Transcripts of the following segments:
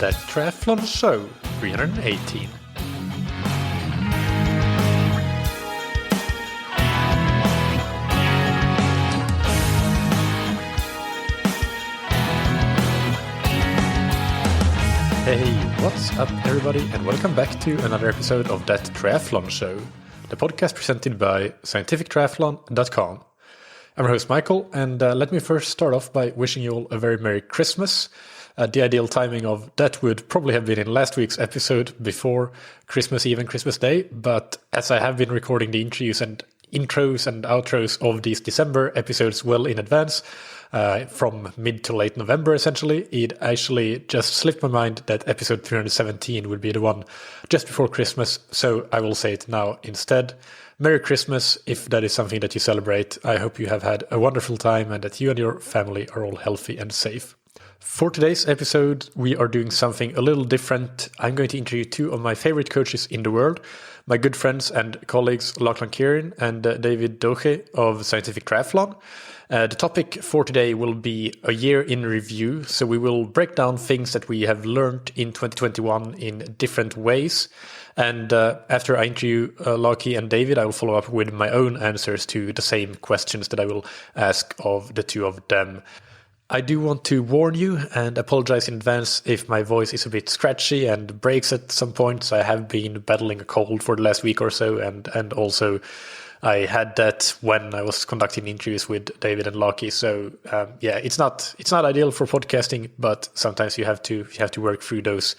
That Triathlon Show 318. Hey, what's up everybody, and welcome back to another episode of That Triathlon Show, the podcast presented by scientifictriathlon.com. I'm your host Mikael, and let me first start off by wishing you all a very Merry Christmas. The ideal timing of that would probably have been in last week's episode before Christmas Eve and Christmas Day, but as I have been recording the intros and outros of these December episodes well in advance, from mid to late November essentially, it actually just slipped my mind that episode 317 would be the one just before Christmas, so I will say it now instead. Merry Christmas, if that is something that you celebrate. I hope you have had a wonderful time and that you and your family are all healthy and safe. For today's episode, we are doing something a little different. I'm going to interview two of my favorite coaches in the world, my good friends and colleagues Lachlan, Kerin and David Dhooge of Scientific Triathlon. The topic for today will be a year in review, so we will break down things that we have learned in 2021 in different ways. And after I interview Lachie and David, I will follow up with my own answers to the same questions that I will ask of the two of them. I do want to warn you and apologize in advance if my voice is a bit scratchy and breaks at some points. I have been battling a cold for the last week or so, and also I had that when I was conducting interviews with David and Lachie. So it's not ideal for podcasting, but sometimes you have to work through those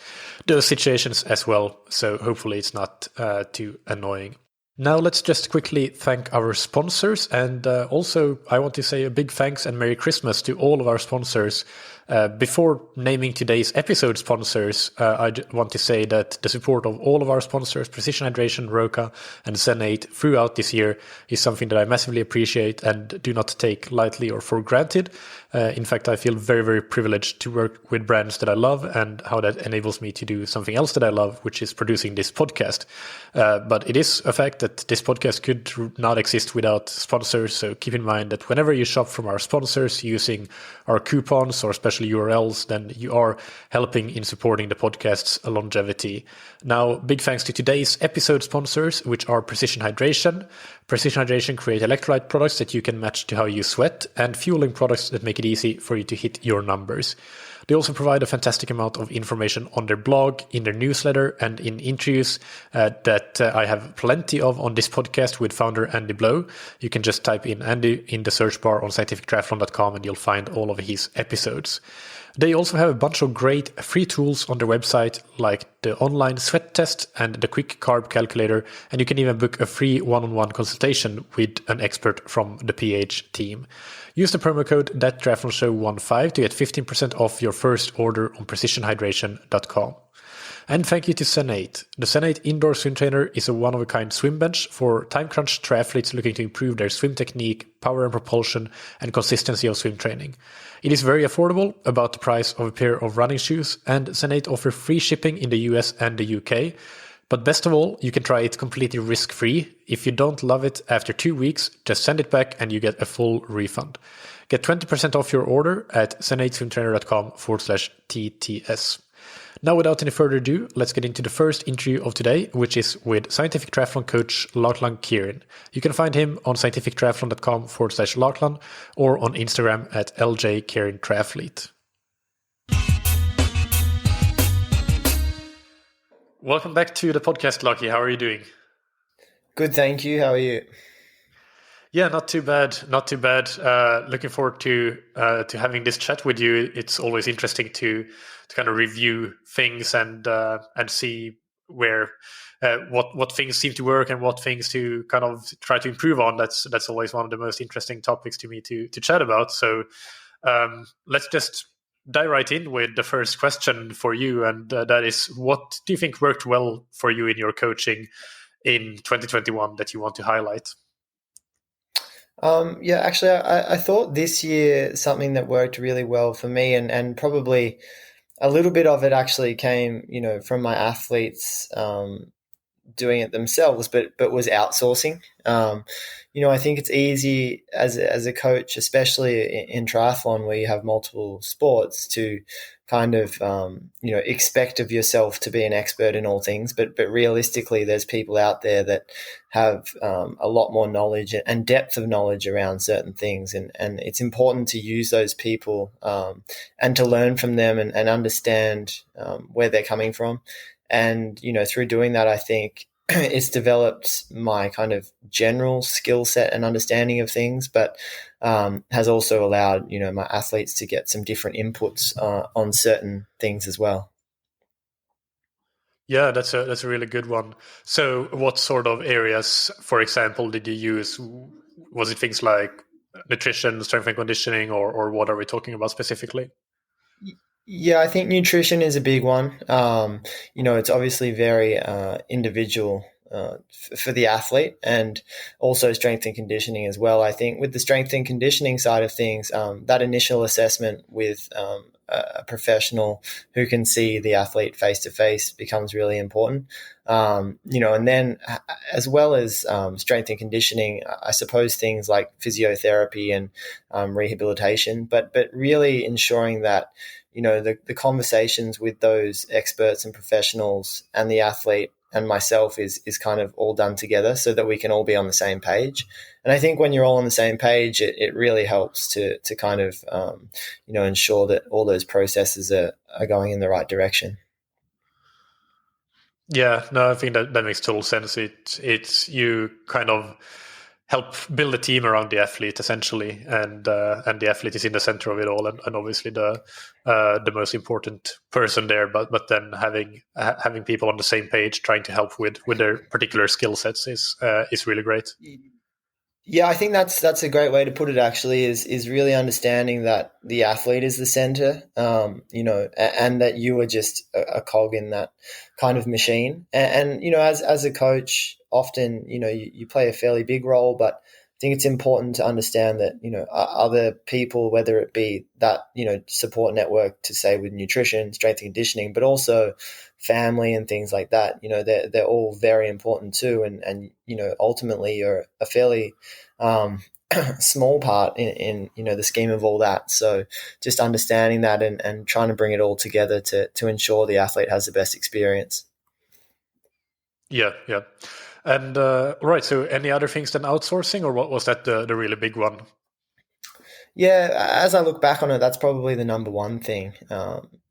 situations as well. So hopefully it's not too annoying. Now let's just quickly thank our sponsors, and also I want to say a big thanks and Merry Christmas to all of our sponsors. Before naming today's episode sponsors, I want to say that the support of all of our sponsors, Precision Hydration, Roka, and Zen8 throughout this year is something that I massively appreciate and do not take lightly or for granted. In fact, I feel very, very privileged to work with brands that I love and how that enables me to do something else that I love, which is producing this podcast. But it is a fact that this podcast could not exist without sponsors, so keep in mind that whenever you shop from our sponsors using our coupons or special URLs, then you are helping in supporting the podcast's longevity. Now, big thanks to today's episode sponsors, which are Precision Hydration. Precision Hydration create electrolyte products that you can match to how you sweat, and fueling products that make it easy for you to hit your numbers. They also provide a fantastic amount of information on their blog, in their newsletter, and in interviews that I have plenty of on this podcast with founder Andy Blow. You can just type in Andy in the search bar on scientifictriathlon.com and you'll find all of his episodes. They also have a bunch of great free tools on their website, like the online sweat test and the quick carb calculator, and you can even book a free one-on-one consultation with an expert from the PH team. Use the promo code ThatTriathlonShow15 to get 15% off your first order on precisionhydration.com. And thank you to Zen8. The Zen8 indoor swim trainer is a one-of-a-kind swim bench for time-crunched triathletes looking to improve their swim technique, power and propulsion, and consistency of swim training. It is very affordable, about the price of a pair of running shoes, and Zen8 offer free shipping in the US and the UK. But best of all, you can try it completely risk-free. If you don't love it after 2 weeks, just send it back and you get a full refund. Get 20% off your order at zen8swimtrainer.com/TTS. Now, without any further ado, let's get into the first interview of today, which is with Scientific Triathlon coach Lachlan Kerin. You can find him on scientifictriathlon.com/Lachlan or on Instagram at LJKerinTriathlete. Welcome back to the podcast, Lachie. How are you doing? Good, thank you. How are you? Yeah, not too bad. Not too bad. Looking forward to having this chat with you. It's always interesting to kind of review things and see where what things seem to work and what things to kind of try to improve on. That's always one of the most interesting topics to me to chat about. So let's just dive right in with the first question for you, and that is, what do you think worked well for you in your coaching in 2021 that you want to highlight? Actually, I thought this year something that worked really well for me, and probably a little bit of it actually came, from my athletes doing it themselves, but was outsourcing. I think it's easy as a coach, especially in triathlon where you have multiple sports, to kind of expect of yourself to be an expert in all things, but realistically there's people out there that have a lot more knowledge and depth of knowledge around certain things, and it's important to use those people and to learn from them and understand where they're coming from. And through doing that, I think it's developed my kind of general skill set and understanding of things, but has also allowed my athletes to get some different inputs on certain things as well. Yeah, that's a really good one. So what sort of areas, for example, did you use? Was it things like nutrition, strength and conditioning, or what are we talking about specifically? Yeah, I think nutrition is a big one. It's obviously very individual for the athlete, and also strength and conditioning as well. I think with the strength and conditioning side of things, that initial assessment with a professional who can see the athlete face to face becomes really important. And then as well as strength and conditioning, I suppose things like physiotherapy and rehabilitation, but really ensuring that the conversations with those experts and professionals and the athlete and myself is kind of all done together so that we can all be on the same page. And I think when you're all on the same page, it really helps to kind of, ensure that all those processes are going in the right direction. Yeah, no, I think that makes total sense. It's you kind of help build a team around the athlete essentially, and the athlete is in the center of it all, and obviously the most important person there. But then having people on the same page, trying to help with their particular skill sets is really great. Yeah, I think that's a great way to put it. Actually, is really understanding that the athlete is the center, and that you are just a cog in that kind of machine. And as a coach, often you play a fairly big role, but I think it's important to understand that other people, whether it be that support network to say with nutrition, strength and conditioning, but also family and things like that, they're all very important too, and ultimately you're a fairly small part in the scheme of all that. So just understanding that and trying to bring it all together to ensure the athlete has the best experience. Yeah. And right, so any other things than outsourcing, or what was that the really big one? Yeah, as I look back on it, that's probably the number one thing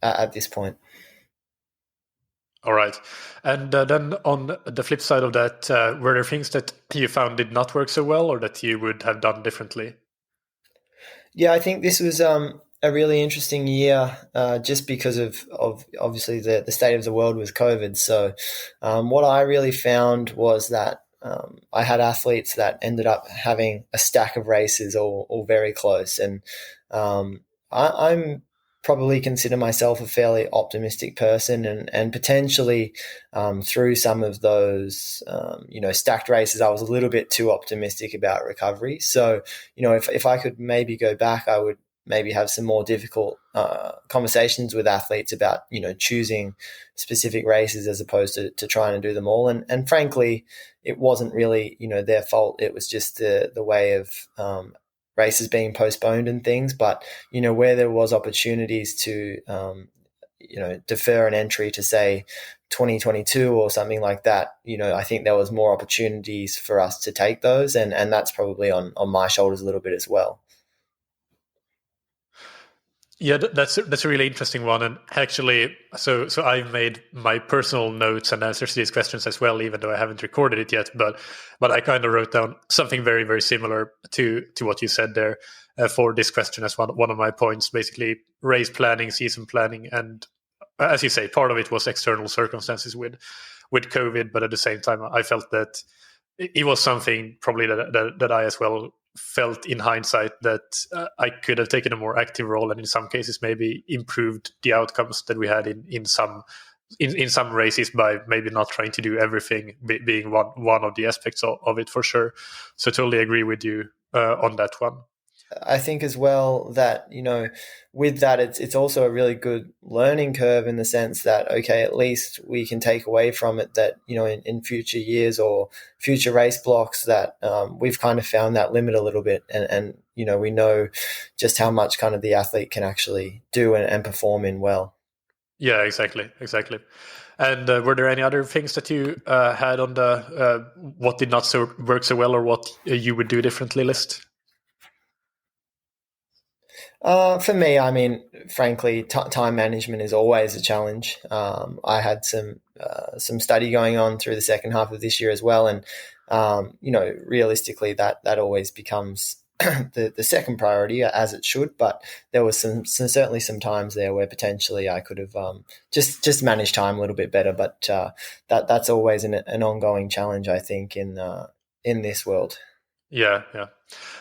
at this point. All right. And then on the flip side of that, were there things that you found did not work so well or that you would have done differently? Yeah, I think this was a really interesting year just because of obviously the state of the world with COVID. So what I really found was that I had athletes that ended up having a stack of races all very close. And I'm probably consider myself a fairly optimistic person, and potentially through some of those stacked races, I was a little bit too optimistic about recovery. So if I could maybe go back, I would maybe have some more difficult conversations with athletes about choosing specific races as opposed to trying to do them all. And frankly, it wasn't really their fault. It was just the way of races being postponed and things. But where there was opportunities to defer an entry to say 2022 or something like that, I think there was more opportunities for us to take those, and that's probably on my shoulders a little bit as well. Yeah, that's a really interesting one, and actually, so I've made my personal notes and answers to these questions as well, even though I haven't recorded it yet. But I kind of wrote down something very very similar to what you said there for this question as one of my points. Basically, race planning, season planning, and as you say, part of it was external circumstances with COVID, but at the same time, I felt that it was something probably that I as well felt in hindsight that I could have taken a more active role, and in some cases maybe improved the outcomes that we had in some races by maybe not trying to do everything, being one of the aspects of it for sure. So totally agree with you on that one. I think as well that, with that, it's also a really good learning curve in the sense that, okay, at least we can take away from it that, in future years or future race blocks that we've kind of found that limit a little bit. And we know just how much kind of the athlete can actually do and perform in well. Yeah, exactly. And were there any other things that you had on the what did not work so well or what you would do differently list? For me, I mean, frankly, time management is always a challenge. I had some study going on through the second half of this year as well, and realistically, that always becomes the second priority, as it should. But there was certainly some times there where potentially I could have just managed time a little bit better. But that's always an ongoing challenge, I think, in this world. Yeah.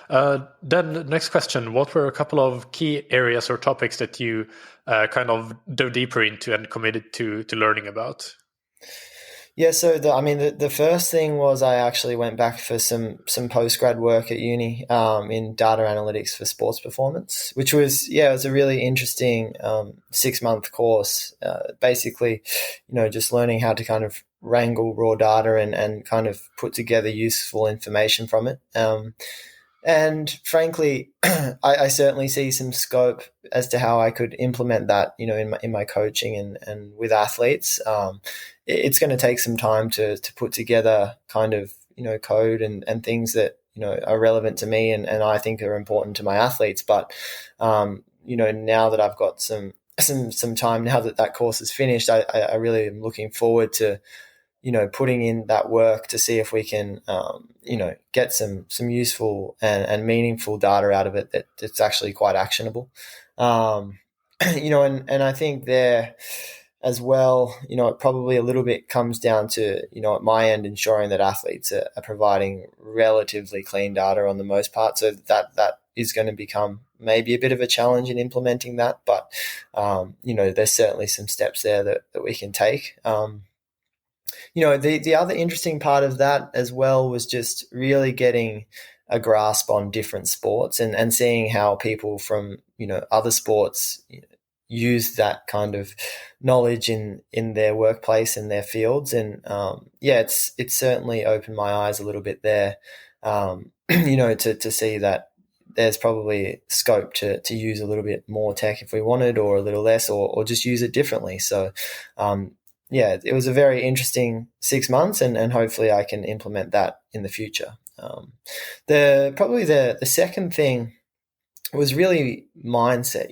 Then next question, what were a couple of key areas or topics that you kind of dove deeper into and committed to learning about? Yeah, so the first thing was I actually went back for some post-grad work at uni in data analytics for sports performance, which was, it was a really interesting 6-month course. Basically, just learning how to kind of wrangle raw data and kind of put together useful information from it. And frankly, I certainly see some scope as to how I could implement that, in my coaching and with athletes. It's going to take some time to put together kind of, code and things that, are relevant to me and I think are important to my athletes. But, now that I've got some time, now that course is finished, I really am looking forward to, putting in that work to see if we can, get some useful and meaningful data out of it that's actually quite actionable. And I think there as well, it probably a little bit comes down to, at my end, ensuring that athletes are providing relatively clean data on the most part. So that is going to become maybe a bit of a challenge in implementing that. But, there's certainly some steps there that we can take. The other interesting part of that as well was just really getting a grasp on different sports and seeing how people from, other sports use that kind of knowledge in their workplace and their fields. And, it's certainly opened my eyes a little bit there, to see that there's probably scope to use a little bit more tech if we wanted or a little less or just use it differently. So, it was a very interesting 6 months and hopefully I can implement that in the future. The second thing was really mindset,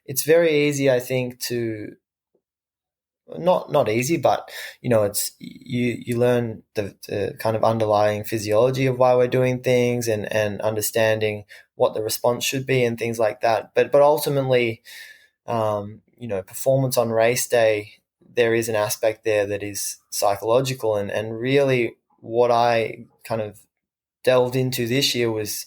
it's very easy, I think, to not easy, but it's you learn the kind of underlying physiology of why we're doing things and understanding what the response should be and things like that. But ultimately, performance on race day, there is an aspect there that is psychological and really what I kind of delved into this year was,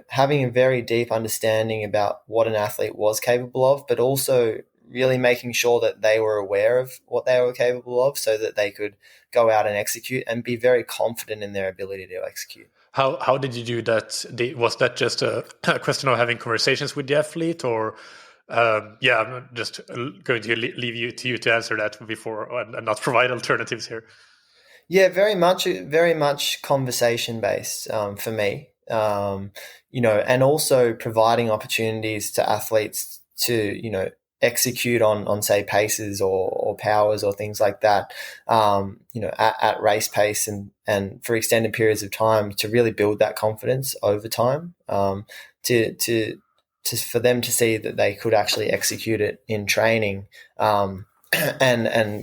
having a very deep understanding about what an athlete was capable of, but also really making sure that they were aware of what they were capable of so that they could go out and execute and be very confident in their ability to execute. How did you do that? Was that just a question of having conversations with the athlete or I'm just going to leave you to answer that before and not provide alternatives here. Yeah, very much conversation based for me. And also providing opportunities to athletes to execute on say paces or powers or things like that. At race pace and for extended periods of time to really build that confidence over time. For them to see that they could actually execute it in training, and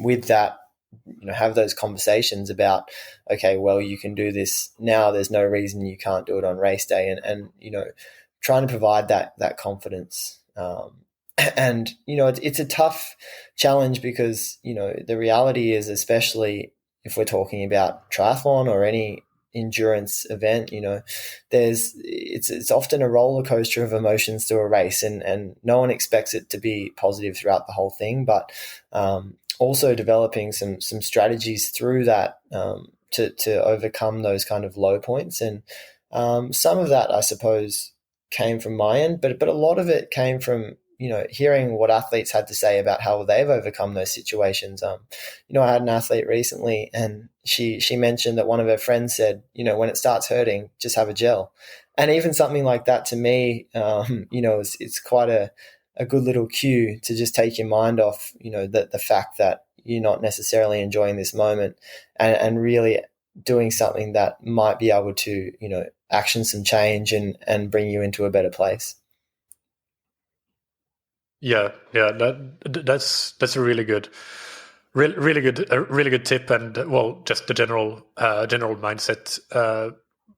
with that, have those conversations about, okay, well, you can do this now. There's no reason you can't do it on race day, and trying to provide that confidence. And it's a tough challenge because the reality is, especially if we're talking about triathlon or any endurance event, it's often a roller coaster of emotions to a race, and no one expects it to be positive throughout the whole thing, but also developing some strategies through that to overcome those kind of low points. And some of that, I suppose, came from my end, but a lot of it came from, hearing what athletes had to say about how they've overcome those situations. I had an athlete recently, and she mentioned that one of her friends said, when it starts hurting, just have a gel. And even something like that, to me, it's quite a good little cue to just take your mind off, the fact that you're not necessarily enjoying this moment, and really doing something that might be able to, action some change and bring you into a better place. Yeah, that's a really good, really good tip, and well, just the general mindset,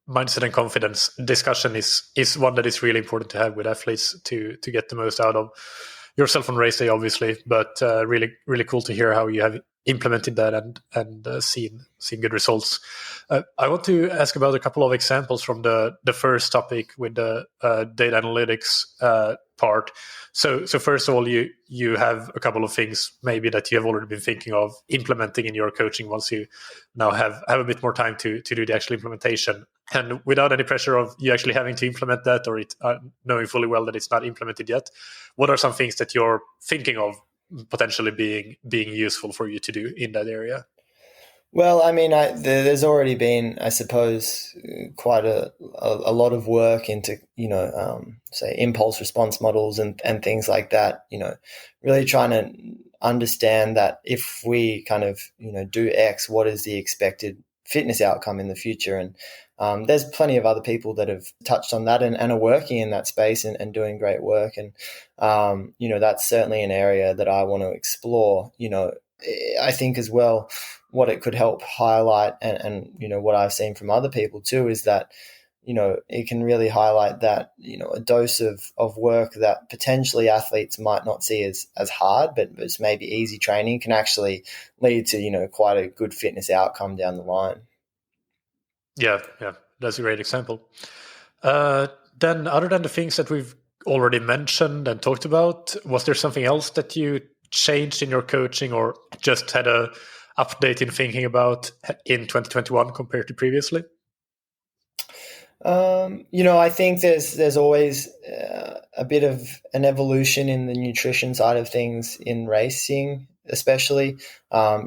mindset and confidence discussion is one that is really important to have with athletes to get the most out of yourself on race day, obviously, but really cool to hear how you have implemented that and seen good results. I want to ask about a couple of examples from the first topic with the data analytics part. So first of all, you have a couple of things maybe that you have already been thinking of implementing in your coaching once you now have a bit more time to do the actual implementation, and without any pressure of you actually having to implement that, or it knowing fully well that it's not implemented yet. What are some things that you're thinking of potentially being useful for you to do in that area? Well, I mean, there's already been, I suppose, quite a lot of work into, say, impulse response models and things like that, really trying to understand that if we kind of, do X, what is the expected fitness outcome in the future? And there's plenty of other people that have touched on that and are working in that space and doing great work. And, that's certainly an area that I want to explore. I think as well, what it could help highlight and what I've seen from other people too is that, it can really highlight that, a dose of work that potentially athletes might not see as hard, but as maybe easy training can actually lead to, quite a good fitness outcome down the line. Yeah, that's a great example. Then other than the things that we've already mentioned and talked about, was there something else that you changed in your coaching or just had a update in thinking about in 2021 compared to previously? I think there's always a bit of an evolution in the nutrition side of things in racing, especially. I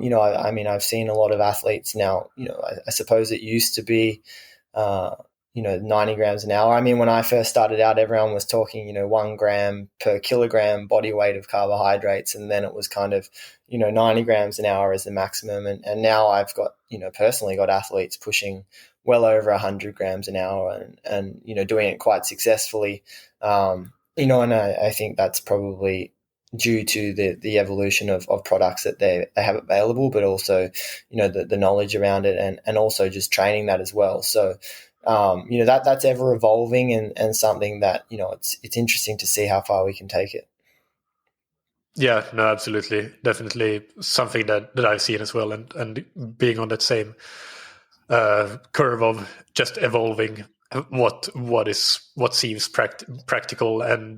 mean, I've seen a lot of athletes now. I suppose it used to be, 90 grams an hour. I mean, when I first started out, everyone was talking, 1 gram per kilogram body weight of carbohydrates, and then it was kind of, 90 grams an hour as the maximum. And now I've got, personally got athletes pushing well over 100 grams an hour and doing it quite successfully. And I think that's probably due to the evolution of products that they have available, but also, the knowledge around it and also just training that as well. So, that's ever evolving and something that, it's interesting to see how far we can take it. Yeah, no, absolutely. Definitely something that I've seen as well, and being on that same curve of just evolving what seems practical and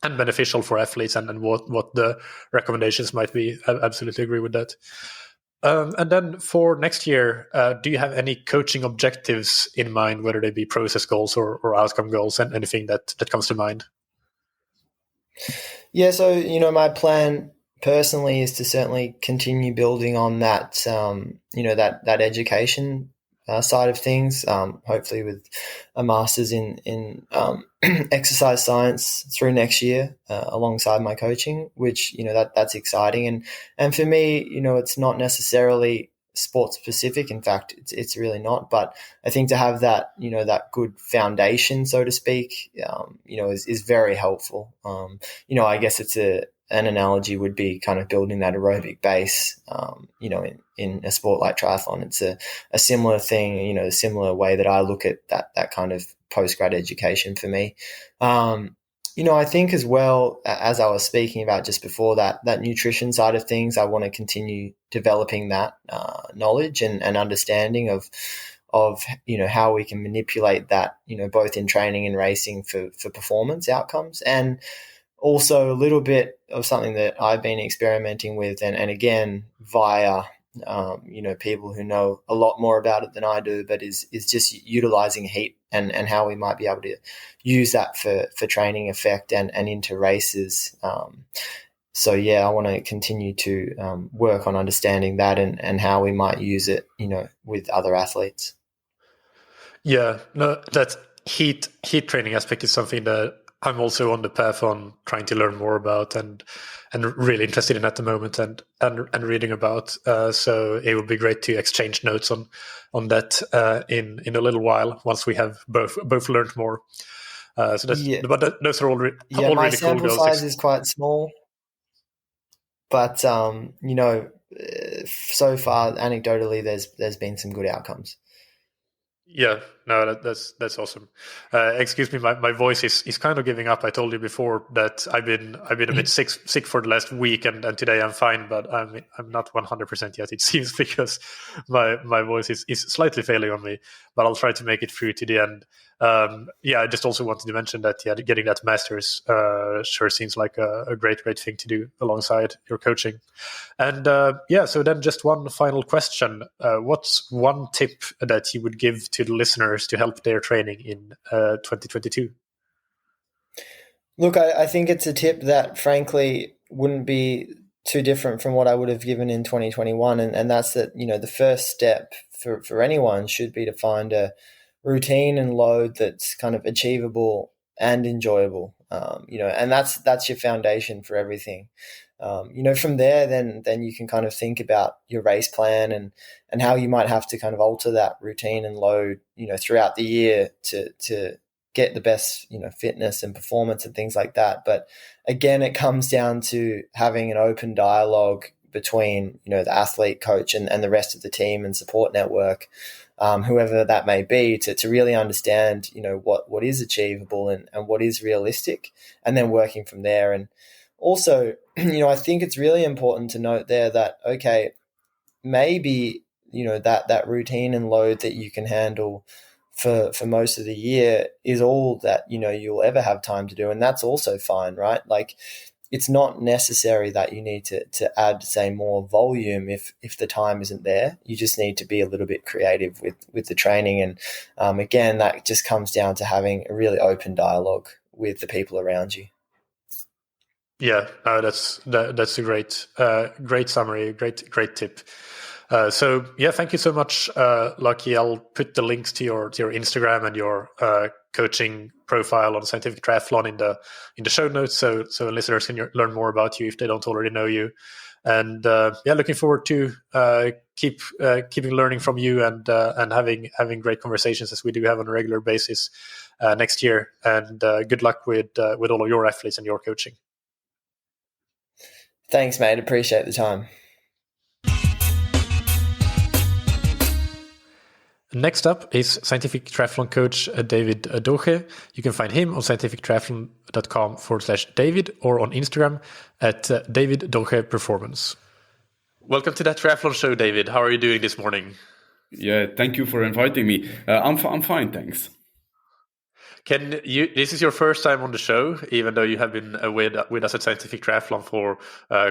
beneficial for athletes and what the recommendations might be. I absolutely agree with that. And then for next year, do you have any coaching objectives in mind, whether they be process goals or outcome goals, and anything that comes to mind? Yeah, so, my plan personally is to certainly continue building on that, that education side of things, hopefully with a master's in exercise science through next year alongside my coaching, which, that's exciting. And for me, it's not necessarily sport specific. In fact, it's really not. But I think to have that, that good foundation, so to speak, is very helpful. I guess an analogy would be kind of building that aerobic base, in a sport like triathlon. It's a similar thing, a similar way that I look at that kind of post-grad education for me. I think as well, as I was speaking about just before, that nutrition side of things, I want to continue developing that knowledge and understanding of how we can manipulate that, both in training and racing for performance outcomes. And also a little bit of something that I've been experimenting with and again, via, people who know a lot more about it than I do, but is just utilizing and how we might be able to use that for training effect and into races. So yeah, I want to continue to work on understanding that and how we might use it, with other athletes. Yeah, no, that heat training aspect is something that I'm also on the path on trying to learn more about and really interested in at the moment and reading about. So it would be great to exchange notes on that in a little while once we have both learned more. So that's Yeah, but those are all yeah. My really cool sample goals. size is quite small, but so far anecdotally, there's been some good outcomes. Yeah, no, that's awesome. Excuse me, my voice is kind of giving up. I told you before that I've been a bit sick for the last week, and today I'm fine, but I'm not 100% yet. It seems because my voice is slightly failing on me, but I'll try to make it through to the end. I just also wanted to mention that getting that master's sure seems like a great thing to do alongside your coaching. And so then just one final question. What's one tip that you would give to the listeners to help their training in 2022? Look, I think it's a tip that frankly wouldn't be too different from what I would have given in 2021. And that's that, the first step for anyone should be to find a routine and load that's kind of achievable and enjoyable. And that's your foundation for everything. From there, then you can kind of think about your race plan and how you might have to kind of alter that routine and load, throughout the year to get the best, fitness and performance and things like that. But again, it comes down to having an open dialogue between, the athlete, coach, and the rest of the team and support network, whoever that may be, to really understand, what is achievable and what is realistic, and then working from there. And also, I think it's really important to note there that, okay, maybe, that routine and load that you can handle for most of the year is all that, you'll ever have time to do. And that's also fine, right? Like, it's not necessary that you need to add, say, more volume if the time isn't there. You just need to be a little bit creative with the training. And again, that just comes down to having a really open dialogue with the people around you. Yeah, that's a great summary, great tip. Thank you so much, Lachie. I'll put the links to your Instagram and your coaching profile on Scientific Triathlon in the show notes, so listeners can learn more about you if they don't already know you. And looking forward to keeping learning from you and having great conversations as we do have on a regular basis next year. And good luck with all of your athletes and your coaching. Thanks, mate. Appreciate the time. Next up is scientific triathlon coach David Daugher. You can find him on scientifictriathlon.com/David or on Instagram at David Daugher Performance. Welcome to that triathlon show, David. How are you doing this morning? Yeah, thank you for inviting me. I'm fine, thanks. This is your first time on the show, even though you have been with us at Scientific Triathlon for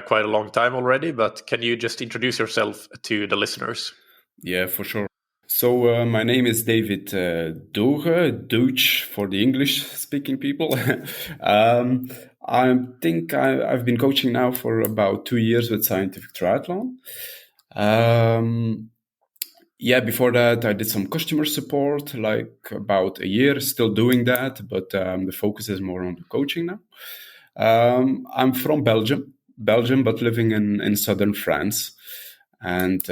quite a long time already. But can you just introduce yourself to the listeners? Yeah, for sure. So my name is David Daugher, Dhooge for the English-speaking people. I think I've been coaching now for about 2 years with Scientific Triathlon. Before that, I did some customer support, like about a year, still doing that, but the focus is more on the coaching now. I'm from Belgium, but living in southern France. And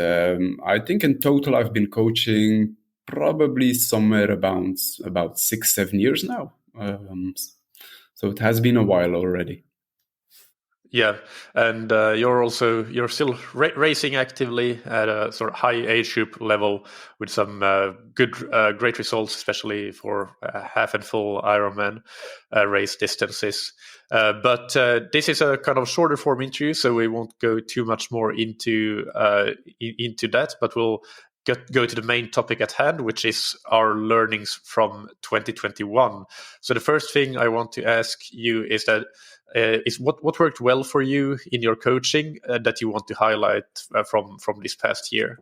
I think in total, I've been coaching probably somewhere about 6-7 years now. So it has been a while already. Yeah, and you're still racing actively at a sort of high age group level with some great results, especially for half and full Ironman race distances. But this is a kind of shorter form interview, so we won't go too much more into that. But we'll go to the main topic at hand, which is our learnings from 2021. So the first thing I want to ask you is what worked well for you in your coaching that you want to highlight from this past year?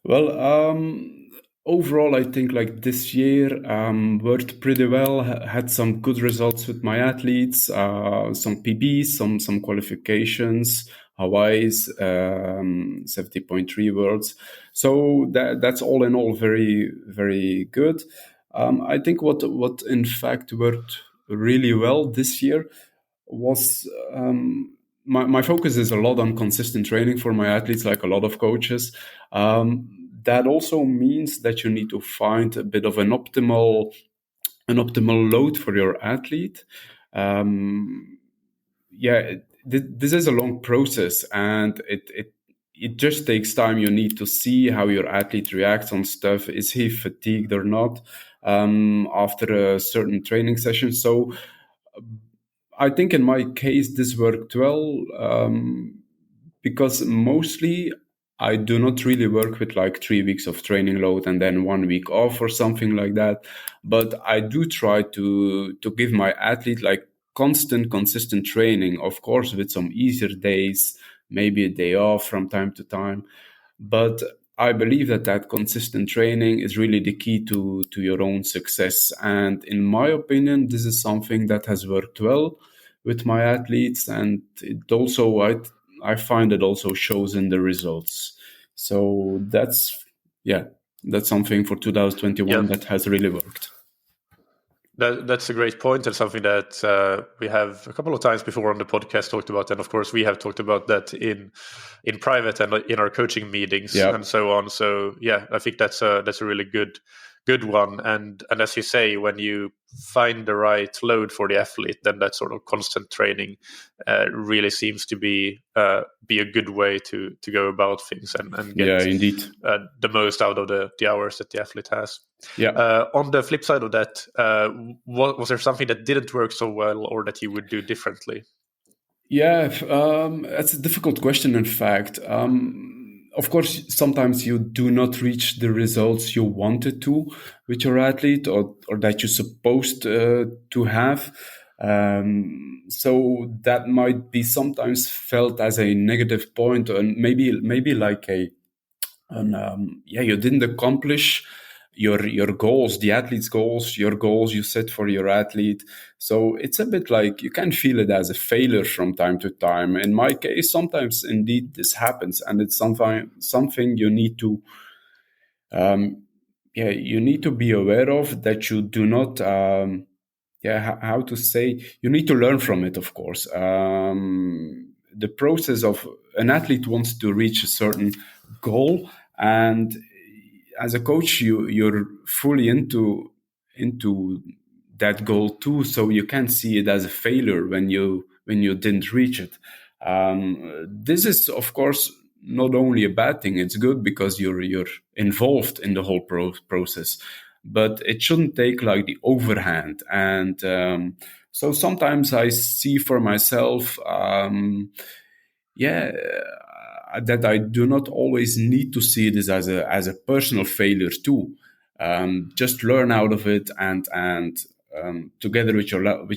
Well, overall, I think like this year worked pretty well. Had some good results with my athletes, some PBs, some qualifications, Hawaii's, 70.3 worlds. So that's all in all very, very good. I think what in fact worked really well this year was my focus is a lot on consistent training for my athletes, like a lot of coaches. That also means that you need to find a bit of an optimal load for your athlete. This is a long process, and it just takes time. You need to see how your athlete reacts on stuff. Is he fatigued or not after a certain training session? So I think in my case, this worked well because mostly I do not really work with like 3 weeks of training load and then 1 week off or something like that. But I do try to give my athlete like consistent training, of course, with some easier days, maybe a day off from time to time. But I believe that consistent training is really the key to your own success. And in my opinion, this is something that has worked well with my athletes. And it also, I find it also shows in the results. So that's something for 2021 that has really worked. That's a great point, and something that we have a couple of times before on the podcast talked about, and of course we have talked about that in private and in our coaching meetings and so on. So yeah, I think that's a really good one. And as you say, when you find the right load for the athlete, then that sort of constant training really seems to be a good way to go about things and get indeed. The most out of the hours that the athlete has. Yeah. On the flip side of that, was there something that didn't work so well or that you would do differently? Yeah, that's a difficult question, in fact. Of course, sometimes you do not reach the results you wanted to with your athlete or that you're supposed to have. So that might be sometimes felt as a negative point, and maybe like you didn't accomplish your goals, the athlete's goals, your goals you set for your athlete. So it's a bit like you can feel it as a failure from time to time. In my case, sometimes indeed this happens, and it's something you need to you need to be aware of, that you do not how to say, you need to learn from it, of course. The process of an athlete wants to reach a certain goal, and as a coach, you're fully into that goal too, so you can't see it as a failure when you didn't reach it. This is, of course, not only a bad thing; it's good because you're involved in the whole process. But it shouldn't take like the overhand, and so sometimes I see for myself, that I do not always need to see this as a personal failure too. Just learn out of it, and together with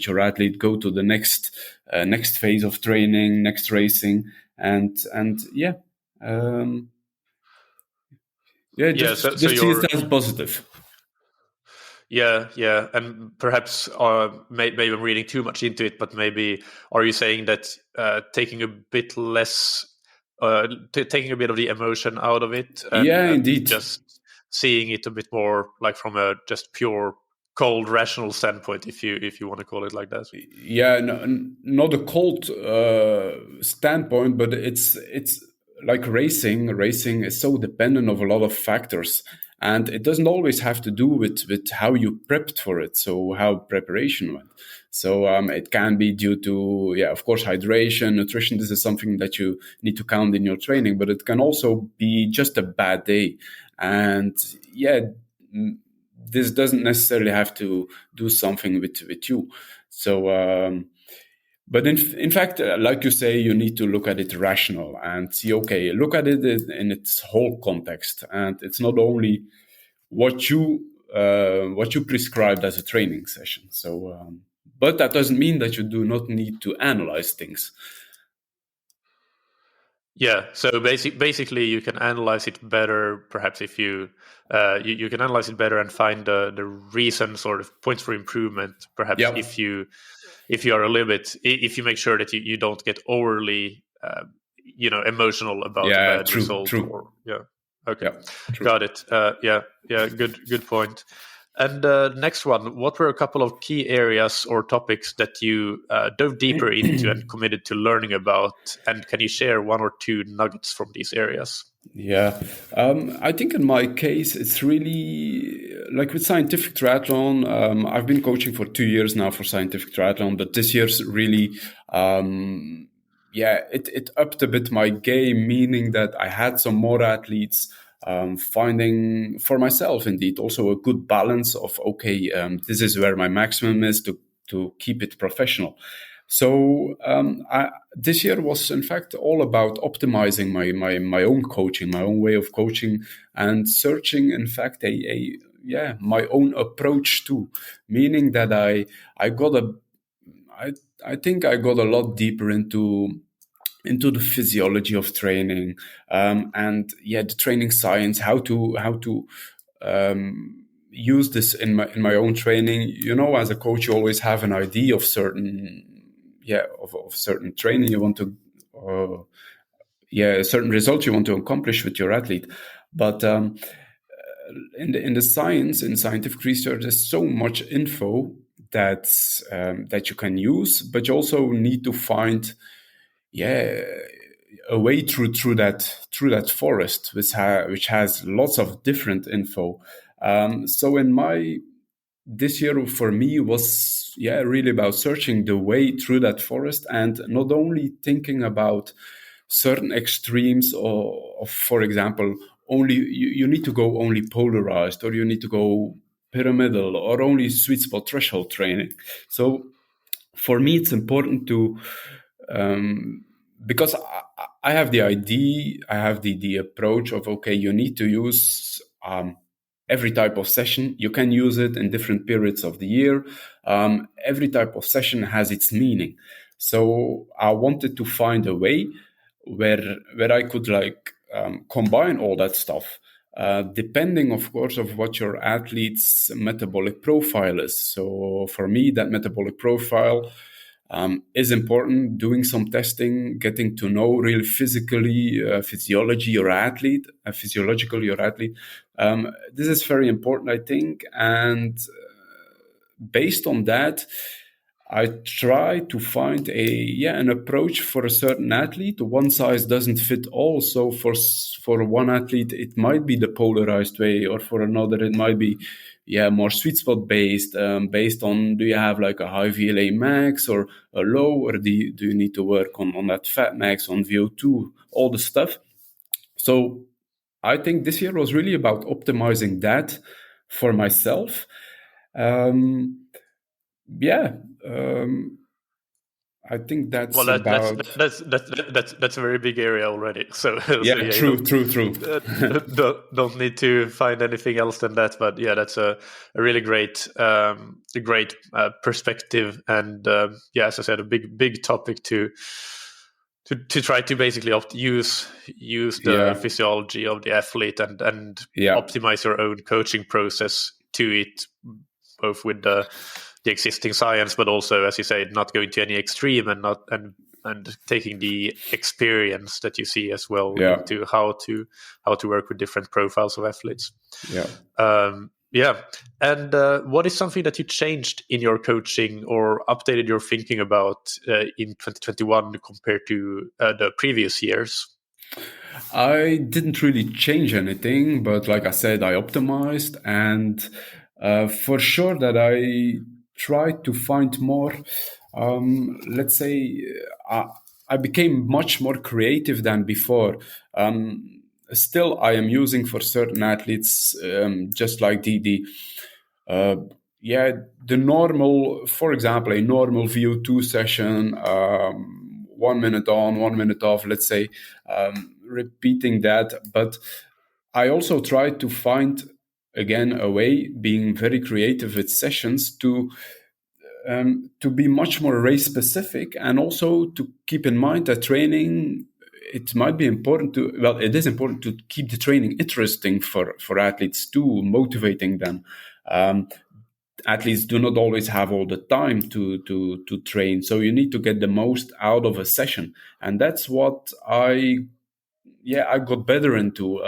your athlete, go to the next phase of training, next racing, just see it as positive. Yeah, and perhaps maybe I'm reading too much into it, but maybe are you saying that taking a bit less, taking a bit of the emotion out of it? Indeed. Just seeing it a bit more like from a just pure cold rational standpoint, if you want to call it like that. Yeah, no, not a cold standpoint, but it's like racing. Racing is so dependent of a lot of factors. And it doesn't always have to do with how you prepped for it, so how preparation went. So it can be due to, of course, hydration, nutrition. This is something that you need to count in your training, but it can also be just a bad day. And this doesn't necessarily have to do something with you. So, but in fact, like you say, you need to look at it rational and see, okay, look at it in its whole context. And it's not only what you prescribed as a training session. So, but that doesn't mean that you do not need to analyze things. Yeah, so basically, you can analyze it better. Perhaps if you can analyze it better and find the reasons or the points for improvement. Perhaps Yep. if you are a little bit, if you make sure that you don't get overly emotional about a Yeah, bad true, result, true. or okay, Yeah, true. got it. Good point. And next one, what were a couple of key areas or topics that you dove deeper into and committed to learning about? And can you share one or two nuggets from these areas? Yeah, I think in my case, it's really like with scientific triathlon. I've been coaching for 2 years now for scientific triathlon, but this year's really, it upped a bit my game, meaning that I had some more athletes, finding for myself indeed also a good balance of, okay, this is where my maximum is to keep it professional. So this year was in fact all about optimizing my own coaching, my own way of coaching, and searching in fact my own approach too. Meaning that I think I got a lot deeper into the physiology of training, and the training science, how to use this in my own training. As a coach, you always have an idea of certain of certain training you want to certain results you want to accomplish with your athlete. But in the science, in scientific research, there's so much info that you can use, but you also need to find a way through that forest, which has lots of different info. So this year for me was really about searching the way through that forest, and not only thinking about certain extremes of for example, only you need to go only polarized, or you need to go pyramidal, or only sweet spot threshold training. So for me, it's important to because I have the idea, I have the approach of, okay, you need to use every type of session. You can use it in different periods of the year. Every type of session has its meaning. So I wanted to find a way where I could combine all that stuff, depending, of course, of what your athlete's metabolic profile is. So for me, that metabolic profile is important. Doing some testing, getting to know real physiological your athlete. This is very important, I think. And based on that, I try to find an approach for a certain athlete. One size doesn't fit all. So for one athlete, it might be the polarized way, or for another, it might be more sweet spot based on, do you have like a high VLA max or a low, or do you need to work on that fat max, on VO2, all the stuff. So I think this year was really about optimizing that for myself. I think that's that's a very big area already. So true. Don't need to find anything else than that. But that's a really great perspective, and as I said, a big topic to try to basically use the physiology of the athlete and optimize your own coaching process to it, both with the existing science, but also, as you say, not going to any extreme, and taking the experience that you see as well into how to work with different profiles of athletes. And what is something that you changed in your coaching or updated your thinking about in 2021 compared to the previous years? I didn't really change anything, but like I said, I optimized, and for sure that I tried to find more. Let's say I became much more creative than before. Still, I am using for certain athletes just like the normal, for example, a normal VO2 session, 1 minute on, 1 minute off, let's say, repeating that. But I also tried to find, again, a way, being very creative with sessions, to be much more race specific, and also to keep in mind that training it might be important it is important to keep the training interesting for athletes too, motivating them. Athletes do not always have all the time to train, so you need to get the most out of a session, and that's what I got better into.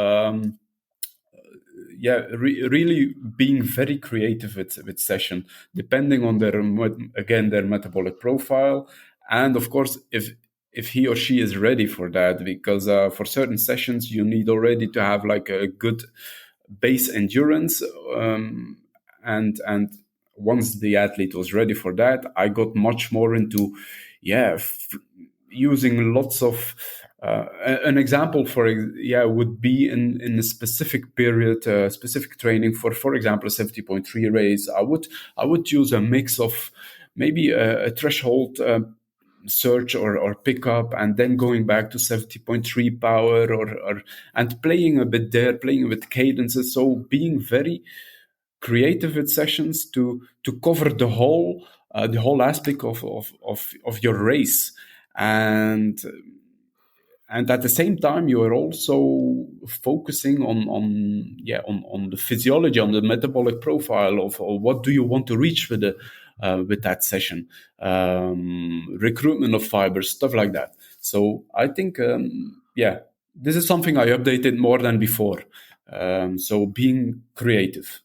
Really being very creative with session, depending on their metabolic profile, and of course if he or she is ready for that, because for certain sessions you need already to have like a good base endurance, and once the athlete was ready for that, I got much more into using lots of an example would be in a specific period, specific training for example a 70.3 race. I would use a mix of maybe a threshold search or pickup, and then going back to 70.3 power or and playing a bit there, playing with cadences. So being very creative with sessions to cover the whole aspect of your race, and at the same time you are also focusing on the physiology, on the metabolic profile of what do you want to reach with that session, recruitment of fibers, stuff like that. So I think this is something I updated more than before. So being creative.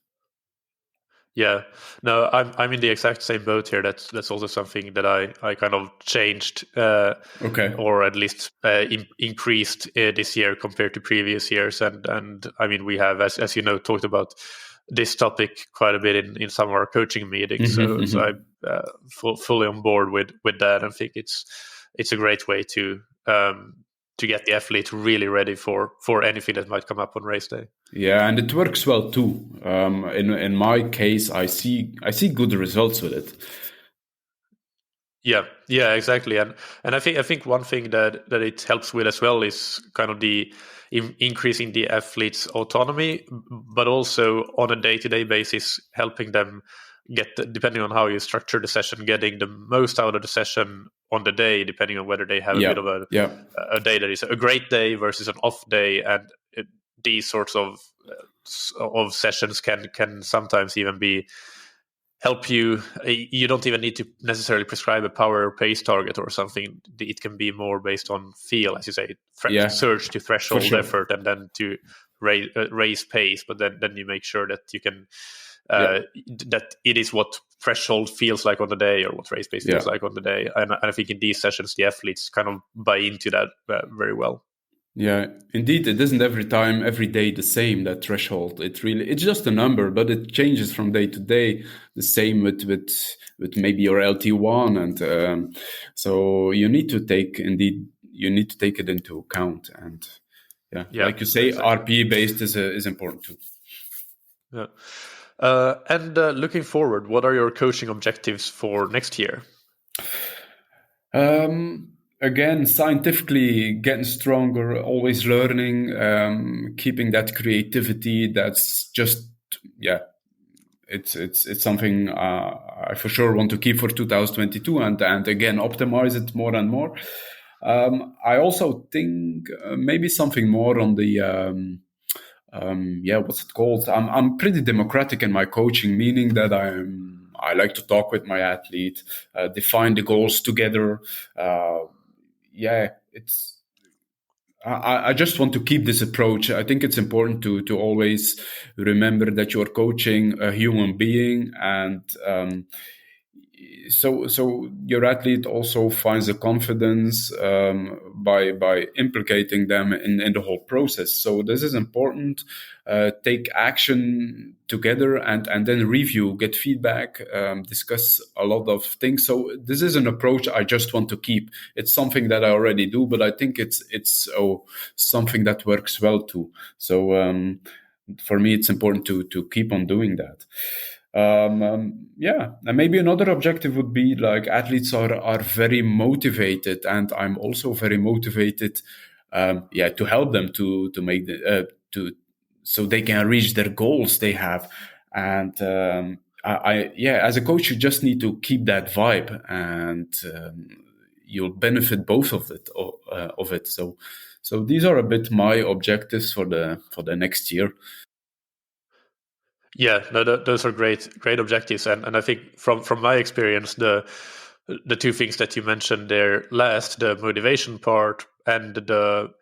Yeah, no, I'm in the exact same boat here. That's also something that I kind of changed, or at least increased this year compared to previous years. And I mean, we have, as you know, talked about this topic quite a bit in some of our coaching meetings. So I'm fully on board with that. I think it's a great way to get the athlete really ready for anything that might come up on race day. Yeah, and it works well too. In my case, I see good results with it. Yeah, exactly. And I think one thing that it helps with as well is kind of the increasing the athlete's autonomy, but also on a day-to-day basis, helping them depending on how you structure the session, getting the most out of the session on the day, depending on whether they have a bit of a day that is a great day versus an off day. And these sorts of sessions can sometimes even help you. You don't even need to necessarily prescribe a power or pace target or something. It can be more based on feel, as you say, surge to threshold effort, and then to raise pace. But then you make sure that you can that it is what threshold feels like on the day, or what race pace feels like on the day. And I think in these sessions, the athletes kind of buy into that very well. Yeah, indeed, it isn't every day the same, that threshold. It's just a number, but it changes from day to day. The same with maybe your LT1, and so you need to take it into account. And like you say, exactly. RPE based is important too. Yeah. And looking forward, what are your coaching objectives for next year? Again, scientifically getting stronger, always learning, keeping that creativity. That's just, it's something I for sure want to keep for 2022, and again, optimize it more and more. I also think maybe something more on the, what's it called? I'm pretty democratic in my coaching, meaning that I like to talk with my athlete, define the goals together. I just want to keep this approach. I think it's important to always remember that you're coaching a human being, and so your athlete also finds the confidence by implicating them in the whole process. So this is important. Take action together and then review, get feedback, discuss a lot of things. So this is an approach I just want to keep. It's something that I already do, but I think it's something that works well too. So for me, it's important to keep on doing that. And maybe another objective would be like athletes are very motivated, and I'm also very motivated to help them to make so they can reach their goals they have. And as a coach, you just need to keep that vibe, and you'll benefit both of it of it. So these are a bit my objectives for the next year. Yeah, no, those are great objectives, and I think from my experience, the two things that you mentioned there last, the motivation part and the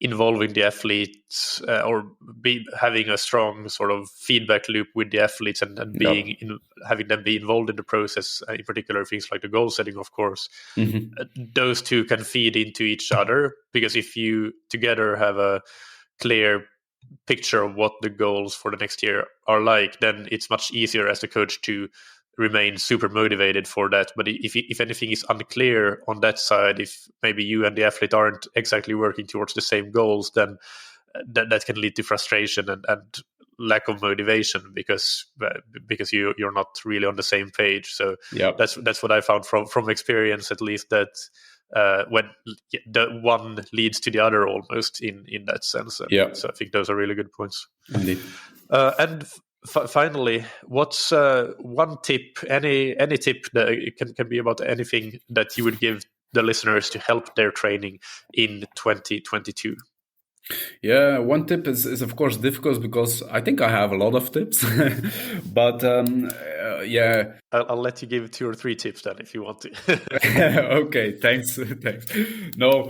involving the athletes, or having a strong sort of feedback loop with the athletes, and having them be involved in the process, in particular things like the goal setting, of course. Those two can feed into each other, because if you together have a clear picture of what the goals for the next year are like, then it's much easier as the coach to remain super motivated for that. But if anything is unclear on that side, if maybe you and the athlete aren't exactly working towards the same goals, then that can lead to frustration and lack of motivation, because you're not really on the same page. So that's what I found from experience, at least, that when the one leads to the other almost in that sense. So I think those are really good points. Indeed. And finally, what's one tip, any tip that can be about anything that you would give the listeners to help their training in 2022? Yeah, one tip is of course difficult, because I think I have a lot of tips, but yeah. I'll let you give 2 or 3 tips then, if you want to. Okay, thanks. No,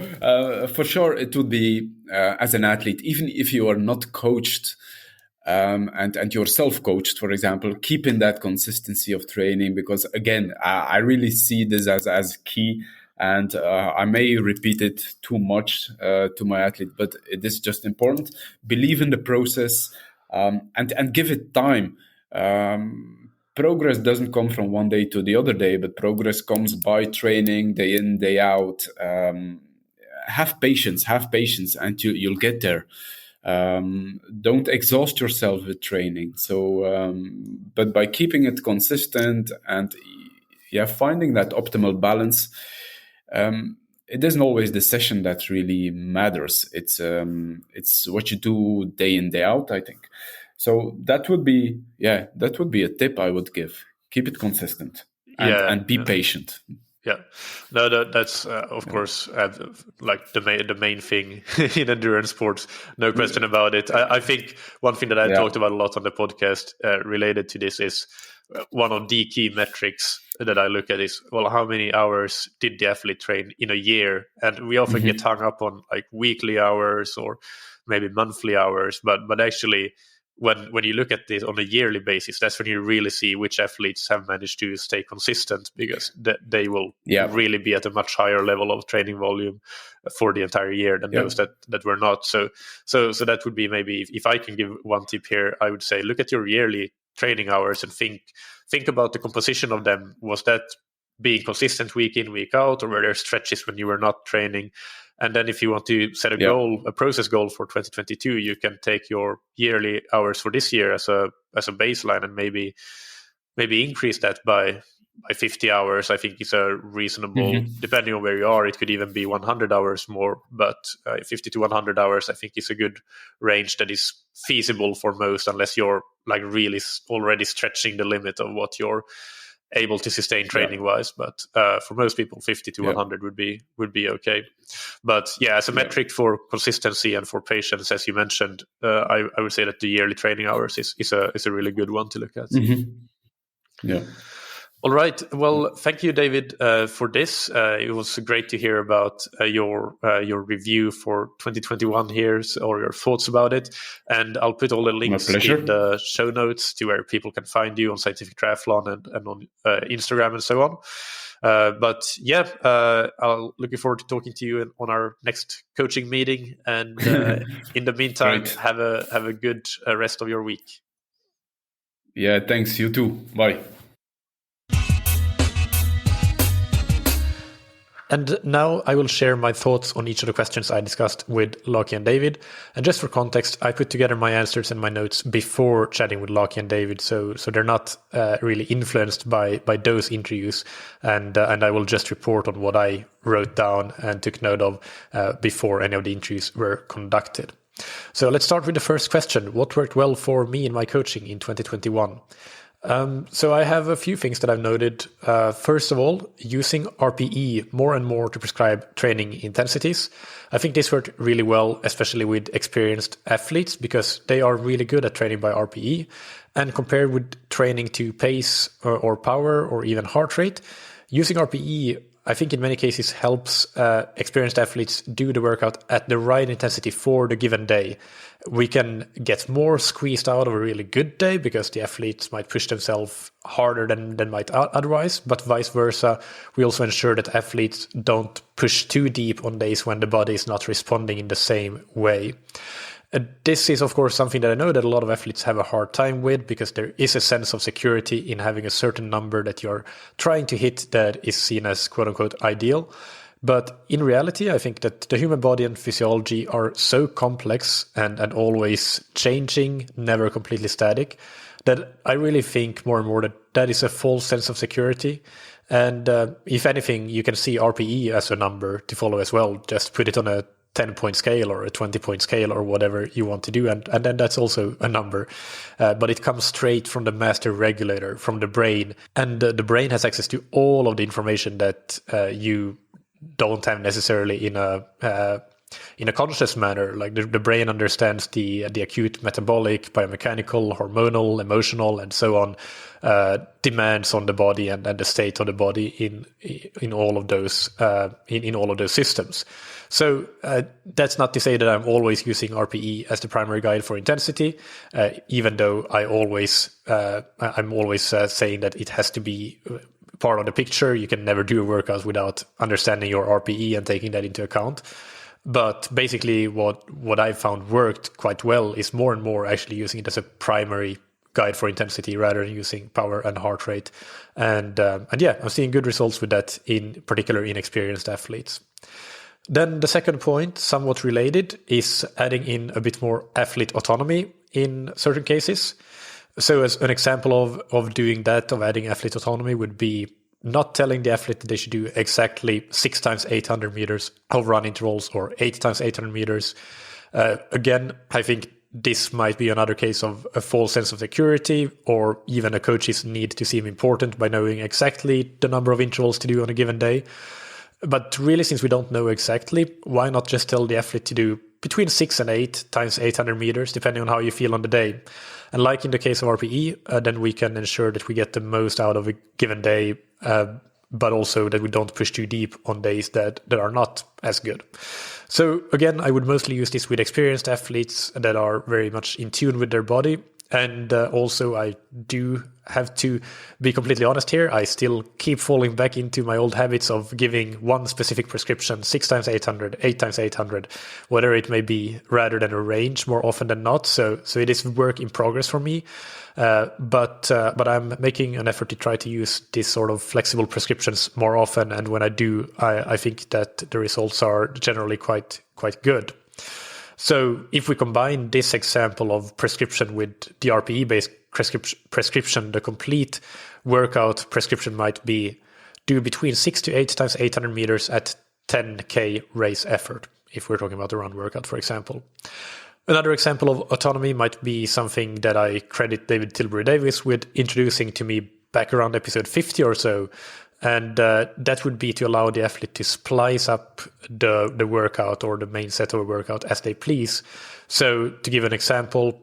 for sure it would be, as an athlete, even if you are not coached, and you're self-coached, for example, keeping that consistency of training, because again, I really see this as key. And I may repeat it too much to my athlete, but it is just important. Believe in the process, and give it time. Progress doesn't come from one day to the other day, but progress comes by training day in, day out. Have patience, and you'll get there. Don't exhaust yourself with training. So, but by keeping it consistent and finding that optimal balance. It isn't always the session that really matters. It's what you do day in, day out, I think. So that would be a tip I would give. Keep it consistent and be patient. Yeah, no, that's of course like the main thing in endurance sports. No question about it. I think one thing that I talked about a lot on the podcast related to this is one of the key metrics that I look at is, well, how many hours did the athlete train in a year? And we often get hung up on like weekly hours or maybe monthly hours, but actually when you look at this on a yearly basis, that's when you really see which athletes have managed to stay consistent, because they will really be at a much higher level of training volume for the entire year than those that were not. So that would be, maybe if I can give one tip here, I would say look at your yearly training hours and think about the composition of them. Was that being consistent week in, week out, or were there stretches when you were not training? And then if you want to set a goal, a process goal for 2022, you can take your yearly hours for this year as a baseline, and maybe increase that by 50 hours. I think is a reasonable, depending on where you are, it could even be 100 hours more, but 50 to 100 hours I think is a good range that is feasible for most, unless you're like really already stretching the limit of what you're able to sustain training wise. But for most people, 50 to 100 would be okay. But as a metric for consistency and for patience, as you mentioned, I would say that the yearly training hours is a really good one to look at. All right. Well, thank you, David, for this. It was great to hear about your review for 2021 here, or your thoughts about it. And I'll put all the links in the show notes to where people can find you on Scientific Triathlon and on Instagram and so on. I'll looking forward to talking to you on our next coaching meeting. And in the meantime, have a good rest of your week. Yeah, thanks. You too. Bye. And now I will share my thoughts on each of the questions I discussed with Lachie and David. And just for context, I put together my answers and my notes before chatting with Lachie and David, so they're not really influenced by those interviews. And I will just report on what I wrote down and took note of before any of the interviews were conducted. So let's start with the first question. What worked well for me in my coaching in 2021? So I have a few things that I've noted. First of all, using RPE more and more to prescribe training intensities. I think this worked really well, especially with experienced athletes, because they are really good at training by RPE. And compared with training to pace or power or even heart rate, using RPE, I think in many cases helps experienced athletes do the workout at the right intensity for the given day. We can get more squeezed out of a really good day because the athletes might push themselves harder than might otherwise, but vice versa. We also ensure that athletes don't push too deep on days when the body is not responding in the same way. This is, of course, something that I know that a lot of athletes have a hard time with, because there is a sense of security in having a certain number that you're trying to hit that is seen as quote unquote ideal. But in reality, I think that the human body and physiology are so complex and always changing, never completely static, that I really think more and more that is a false sense of security. And if anything, you can see RPE as a number to follow as well. Just put it on a 10-point scale or a 20-point scale or whatever you want to do. And then that's also a number. But it comes straight from the master regulator, from the brain. And the brain has access to all of the information that you don't have necessarily in a conscious manner. Like the brain understands the acute metabolic, biomechanical, hormonal, emotional, and so on demands on the body and the state of the body in all of those in all of those systems. So that's not to say that I'm always using RPE as the primary guide for intensity, even though I'm always saying that it has to be part of the picture. You can never do a workout without understanding your RPE and taking that into account. But basically what I found worked quite well is more and more actually using it as a primary guide for intensity rather than using power and heart rate. And yeah, I'm seeing good results with that, in particular inexperienced athletes. Then the second point, somewhat related, is adding in a bit more athlete autonomy in certain cases. So as an example of doing that, of adding athlete autonomy, would be not telling the athlete that they should do exactly 6 times 800 meters of run intervals or 8 times 800 meters. Again, I think this might be another case of a false sense of security, or even a coach's need to seem important by knowing exactly the number of intervals to do on a given day. But really, since we don't know exactly, why not just tell the athlete to do between 6 and 8 times 800 meters, depending on how you feel on the day. And like in the case of RPE, then we can ensure that we get the most out of a given day, but also that we don't push too deep on days that are not as good. So again, I would mostly use this with experienced athletes that are very much in tune with their body. And also, I do have to be completely honest here. I still keep falling back into my old habits of giving one specific prescription, 6 times 800, 8 times 800, whatever it may be, rather than a range more often than not. So it is work in progress for me. But I'm making an effort to try to use these sort of flexible prescriptions more often. And when I do, I think that the results are generally quite good. So if we combine this example of prescription with the RPE-based prescription, the complete workout prescription might be do between 6 to 8 times 800 meters at 10K race effort, if we're talking about a run workout, for example. Another example of autonomy might be something that I credit David Tilbury-Davis with introducing to me back around episode 50 or so. And that would be to allow the athlete to splice up the workout or the main set of a workout as they please. So to give an example,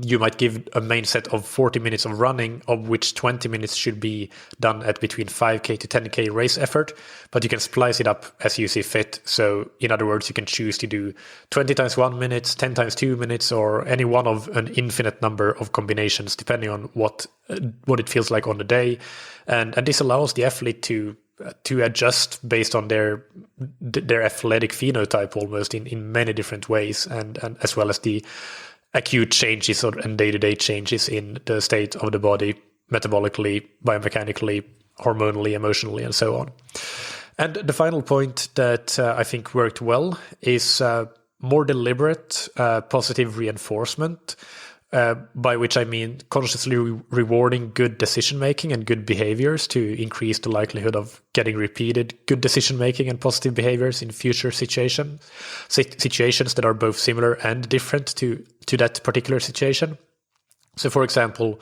you might give a main set of 40 minutes of running, of which 20 minutes should be done at between 5K to 10K race effort, but you can splice it up as you see fit. So in other words, you can choose to do 20 times 1 minute, 10 times 2 minutes, or any one of an infinite number of combinations, depending on what it feels like on the day. And this allows the athlete to adjust based on their athletic phenotype almost in many different ways, and as well as the acute changes and day-to-day changes in the state of the body, metabolically, biomechanically, hormonally, emotionally, and so on. And the final point that I think worked well is more deliberate positive reinforcement, by which I mean consciously rewarding good decision-making and good behaviors to increase the likelihood of getting repeated good decision-making and positive behaviors in future situations that are both similar and different to that particular situation. So, for example,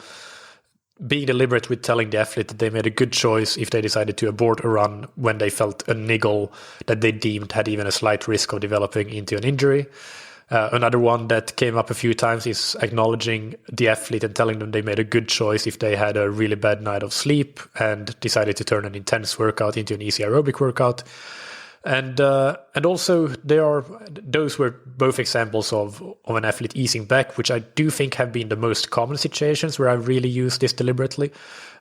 being deliberate with telling the athlete that they made a good choice if they decided to abort a run when they felt a niggle that they deemed had even a slight risk of developing into an injury. Another one that came up a few times is acknowledging the athlete and telling them they made a good choice if they had a really bad night of sleep and decided to turn an intense workout into an easy aerobic workout. And also those were both examples of an athlete easing back, which I do think have been the most common situations where I've really used this deliberately.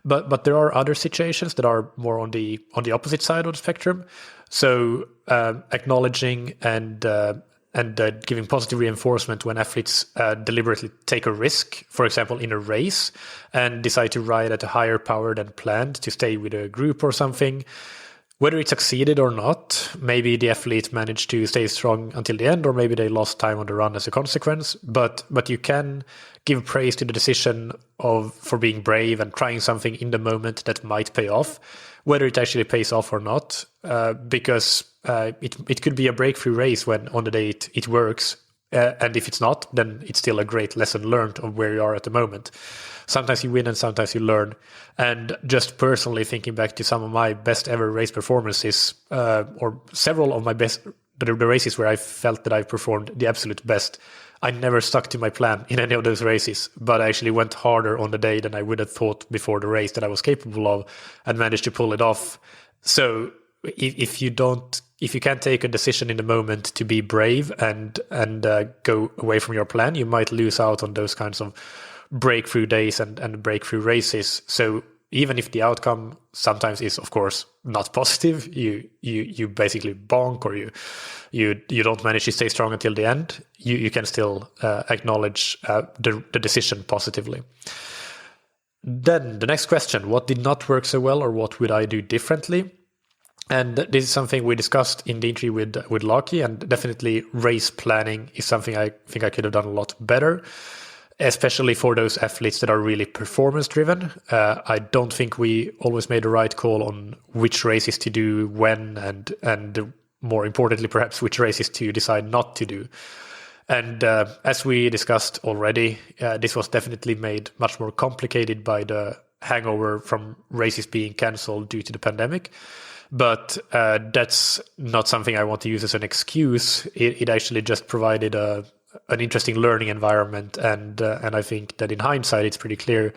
But there are other situations that are more on the opposite side of the spectrum. So acknowledging and giving positive reinforcement when athletes deliberately take a risk, for example, in a race, and decide to ride at a higher power than planned to stay with a group or something. Whether it succeeded or not, maybe the athlete managed to stay strong until the end, or maybe they lost time on the run as a consequence. But you can give praise to the decision for being brave and trying something in the moment that might pay off, whether it actually pays off or not, because it could be a breakthrough race when on the day it works. And if it's not, then it's still a great lesson learned of where you are at the moment. Sometimes you win and sometimes you learn. And just personally thinking back to some of my best ever race performances, or several of my best, the races where I felt that I performed the absolute best, I never stuck to my plan in any of those races, but I actually went harder on the day than I would have thought before the race that I was capable of, and managed to pull it off. So if you can't take a decision in the moment to be brave and go away from your plan, you might lose out on those kinds of breakthrough days and breakthrough races. So even if the outcome sometimes is, of course, not positive, you basically bonk, or you don't manage to stay strong until the end, you can still acknowledge the decision positively. Then the next question: what did not work so well, or what would I do differently? And this is something we discussed in the interview with Lachie, and definitely race planning is something I think I could have done a lot better, especially for those athletes that are really performance driven. I don't think we always made the right call on which races to do when, and more importantly, perhaps which races to decide not to do. And as we discussed already, this was definitely made much more complicated by the hangover from races being cancelled due to the pandemic. But that's not something I want to use as an excuse. It actually just provided an interesting learning environment, and I think that in hindsight, it's pretty clear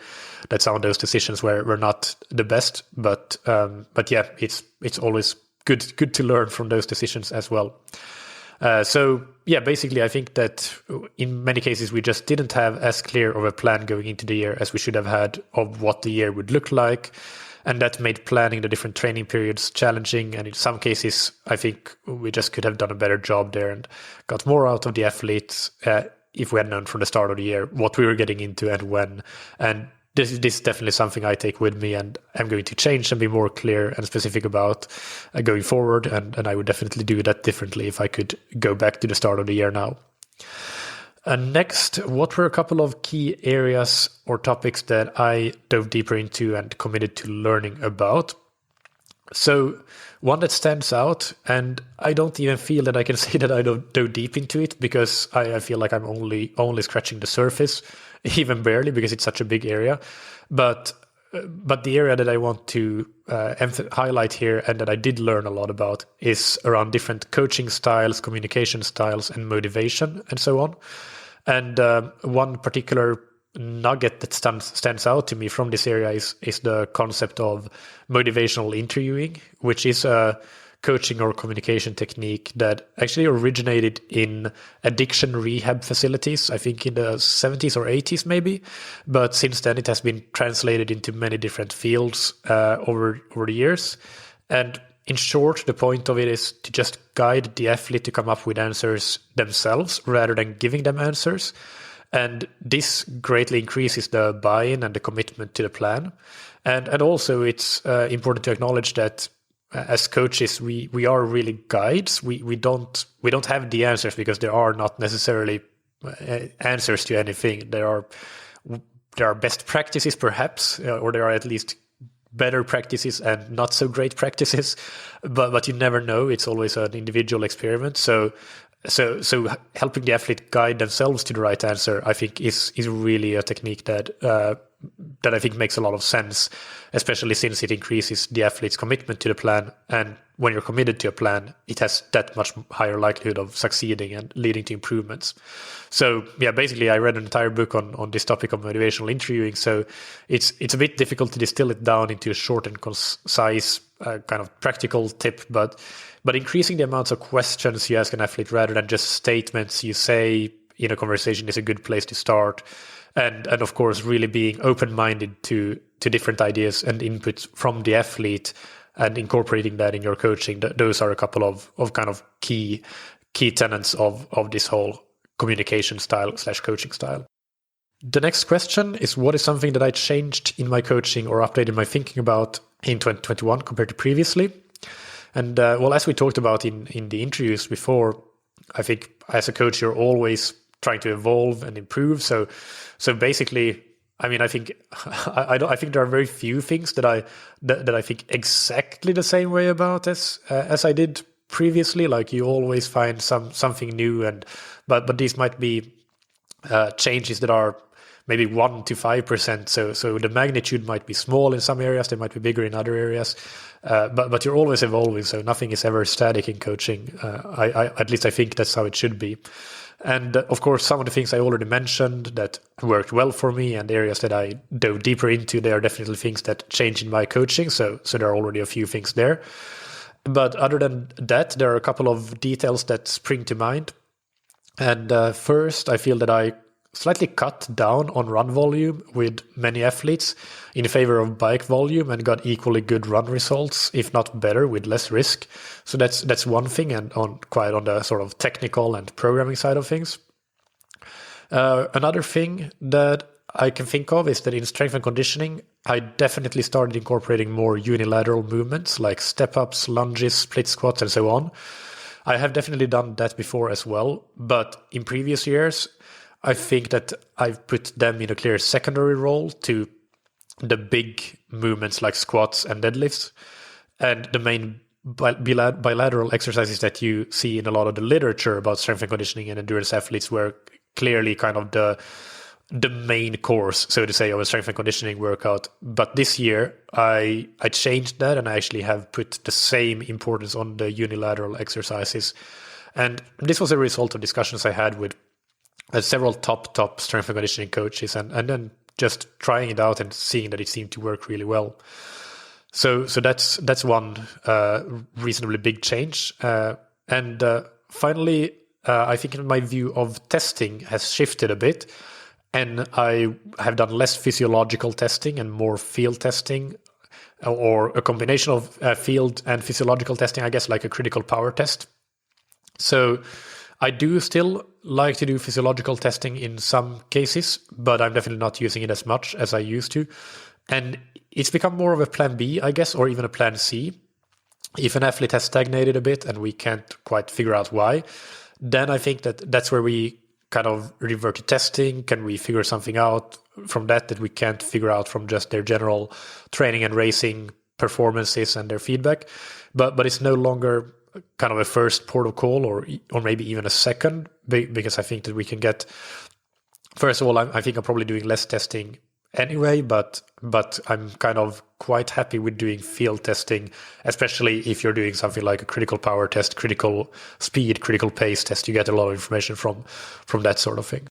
that some of those decisions were not the best. But yeah, it's always good to learn from those decisions as well. So yeah, basically, I think that in many cases we just didn't have as clear of a plan going into the year as we should have had of what the year would look like. And that made planning the different training periods challenging. And in some cases, I think we just could have done a better job there and got more out of the athletes if we had known from the start of the year what we were getting into and when. And this is definitely something I take with me, and I'm going to change and be more clear and specific about going forward. And I would definitely do that differently if I could go back to the start of the year now. And next, what were a couple of key areas or topics that I dove deeper into and committed to learning about? So one that stands out, and I don't even feel that I can say that I dove deep into it, because I feel like I'm only scratching the surface, even barely, because it's such a big area. But the area that I want to highlight here, and that I did learn a lot about, is around different coaching styles, communication styles, and motivation, and so on. And one particular nugget that stands out to me from this area is the concept of motivational interviewing, which is a coaching or communication technique that actually originated in addiction rehab facilities, I think in the 70s or 80s maybe. But since then, it has been translated into many different fields over the years. And in short, the point of it is to just guide the athlete to come up with answers themselves rather than giving them answers. And this greatly increases the buy-in and the commitment to the plan. And also it's important to acknowledge that as coaches, we are really guides. We don't have the answers, because there are not necessarily answers to anything. There are best practices perhaps, or there are at least better practices and not so great practices, but you never know. It's always an individual experiment. So helping the athlete guide themselves to the right answer, I think, is really a technique that that I think makes a lot of sense, especially since it increases the athlete's commitment to the plan. And when you're committed to a plan, it has that much higher likelihood of succeeding and leading to improvements. So yeah, basically I read an entire book on this topic of motivational interviewing. So it's a bit difficult to distill it down into a short and concise kind of practical tip, but increasing the amounts of questions you ask an athlete rather than just statements you say in a conversation is a good place to start. And of course, really being open-minded to different ideas and inputs from the athlete and incorporating that in your coaching. Those are a couple of kind of key tenets of this whole communication style / coaching style. The next question is, what is something that I changed in my coaching or updated my thinking about in 2021 compared to previously? And well, as we talked about in the interviews before, I think as a coach, you're always trying to evolve and improve. So basically, I mean, I think I think there are very few things that I think exactly the same way about as I did previously. Like you always find something new, but these might be changes that are maybe 1 to 5%. So the magnitude might be small in some areas, they might be bigger in other areas. But you're always evolving, so nothing is ever static in coaching. I at least I think that's how it should be. And of course, some of the things I already mentioned that worked well for me and areas that I dove deeper into, they are definitely things that changed in my coaching. So there are already a few things there. But other than that, there are a couple of details that spring to mind. And first, I feel that I slightly cut down on run volume with many athletes in favor of bike volume and got equally good run results, if not better, with less risk. So that's one thing, and quite on the sort of technical and programming side of things. Another thing that I can think of is that in strength and conditioning, I definitely started incorporating more unilateral movements like step-ups, lunges, split squats, and so on. I have definitely done that before as well, but in previous years, I think that I've put them in a clear secondary role to the big movements like squats and deadlifts. And the main bilateral exercises that you see in a lot of the literature about strength and conditioning and endurance athletes were clearly kind of the main course, so to say, of a strength and conditioning workout. But this year, I changed that and I actually have put the same importance on the unilateral exercises. And this was a result of discussions I had with several top strength and conditioning coaches, and then just trying it out and seeing that it seemed to work really well. So that's one reasonably big change. And finally, I think my view of testing has shifted a bit, and I have done less physiological testing and more field testing, or a combination of field and physiological testing, I guess, like a critical power test. So I do still like to do physiological testing in some cases, but I'm definitely not using it as much as I used to. And it's become more of a plan B, I guess, or even a plan C. If an athlete has stagnated a bit and we can't quite figure out why, then I think that's where we kind of revert to testing. Can we figure something out from that we can't figure out from just their general training and racing performances and their feedback? But it's no longer kind of a first port of call or maybe even a second, because I think that we can get, first of all, I think I'm probably doing less testing anyway, but I'm kind of quite happy with doing field testing, especially if you're doing something like a critical power test, critical speed, critical pace test. You get a lot of information from that sort of thing.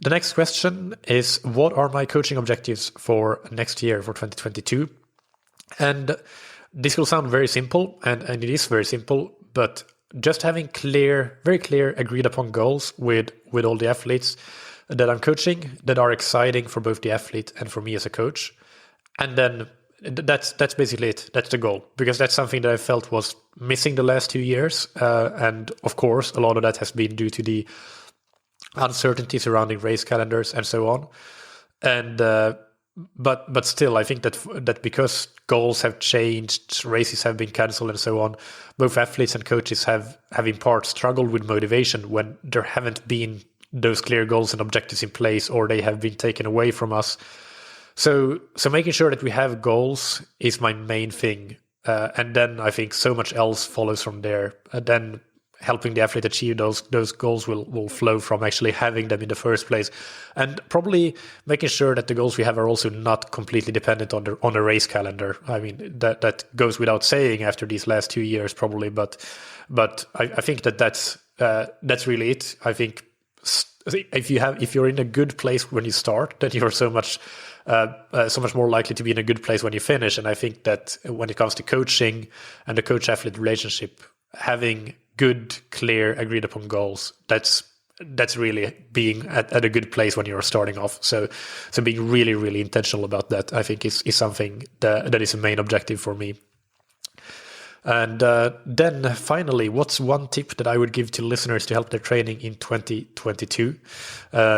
The next question is, what are my coaching objectives for next year, for 2022? And this will sound very simple, and it is very simple, but just having very clear, agreed upon goals with all the athletes that I'm coaching that are exciting for both the athlete and for me as a coach. And then that's basically it. That's the goal, because that's something that I felt was missing the last 2 years. And of course, a lot of that has been due to the uncertainty surrounding race calendars and so on. And but still, I think that because goals have changed, races have been cancelled and so on, both athletes and coaches have in part struggled with motivation when there haven't been those clear goals and objectives in place, or they have been taken away from us. So making sure that we have goals is my main thing. And then I think so much else follows from there. And then helping the athlete achieve those goals will flow from actually having them in the first place, and probably making sure that the goals we have are also not completely dependent on a race calendar. I mean, that goes without saying after these last 2 years probably, but I think that's really it. I think if you're in a good place when you start, then you're so much more likely to be in a good place when you finish. And I think that when it comes to coaching and the coach-athlete relationship, having good, clear, agreed upon goals, that's really being at a good place when you're starting off. So being really, really intentional about that, I think is something that is a main objective for me. And then finally, what's one tip that I would give to listeners to help their training in 2022?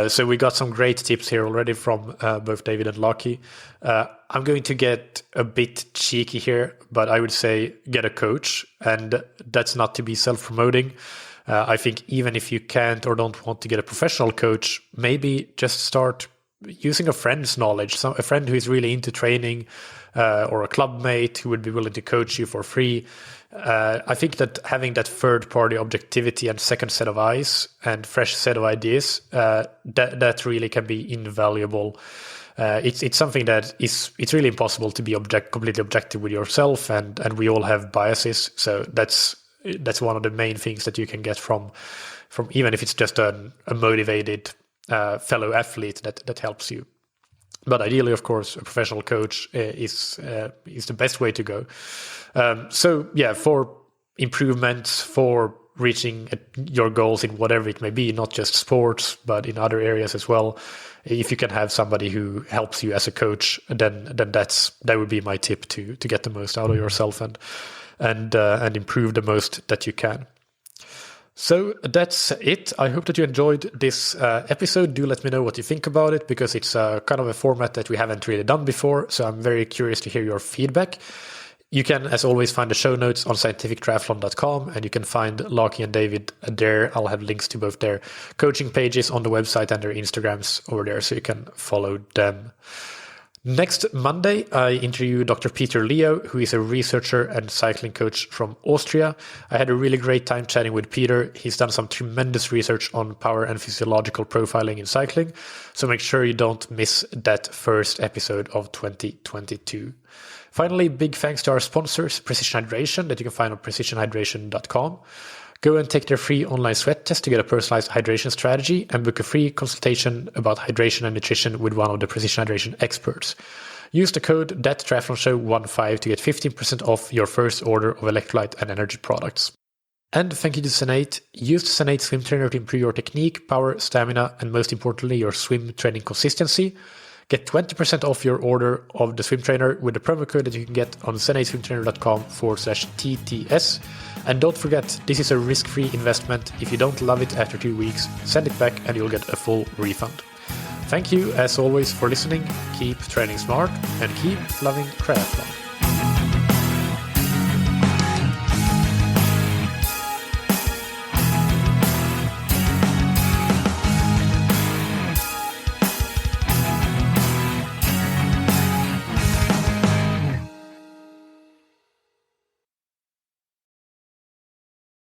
So we got some great tips here already from both David and Lachie. I'm going to get a bit cheeky here, but I would say get a coach. And that's not to be self-promoting. I think even if you can't or don't want to get a professional coach, maybe just start using a friend's knowledge, a friend who is really into training, or a club mate who would be willing to coach you for free. I think that having that third-party objectivity and second set of eyes and fresh set of ideas, that really can be invaluable. It's something that it's really impossible to be completely objective with yourself, and we all have biases. So that's one of the main things that you can get from even if it's just a motivated fellow athlete that helps you. But ideally, of course, a professional coach is the best way to go. For improvements, for reaching your goals in whatever it may be, not just sports, but in other areas as well. If you can have somebody who helps you as a coach, then that would be my tip to get the most out of yourself and improve the most that you can. So that's it. I hope that you enjoyed this episode. Do let me know what you think about it, because it's kind of a format that we haven't really done before. So I'm very curious to hear your feedback. You can, as always, find the show notes on scientifictriathlon.com, and you can find Lachie and David there. I'll have links to both their coaching pages on the website and their Instagrams over there, so you can follow them. Next Monday, I interview Dr. Peter Leo, who is a researcher and cycling coach from Austria. I had a really great time chatting with Peter. He's done some tremendous research on power and physiological profiling in cycling, so make sure you don't miss that first episode of 2022. Finally, big thanks to our sponsors, Precision Hydration, that you can find on precisionhydration.com. Go and take their free online sweat test to get a personalized hydration strategy, and book a free consultation about hydration and nutrition with one of the Precision Hydration experts. Use the code THATTriathlonshow15 to get 15% off your first order of electrolyte and energy products. And thank you to Senate. Use the Senate swim trainer to improve your technique, power, stamina, and most importantly, your swim training consistency. Get 20% off your order of the swim trainer with the promo code that you can get on senateswimtrainer.com/TTS. And don't forget, this is a risk-free investment. If you don't love it after 2 weeks, send it back and you'll get a full refund. Thank you, as always, for listening. Keep training smart and keep loving triathlon.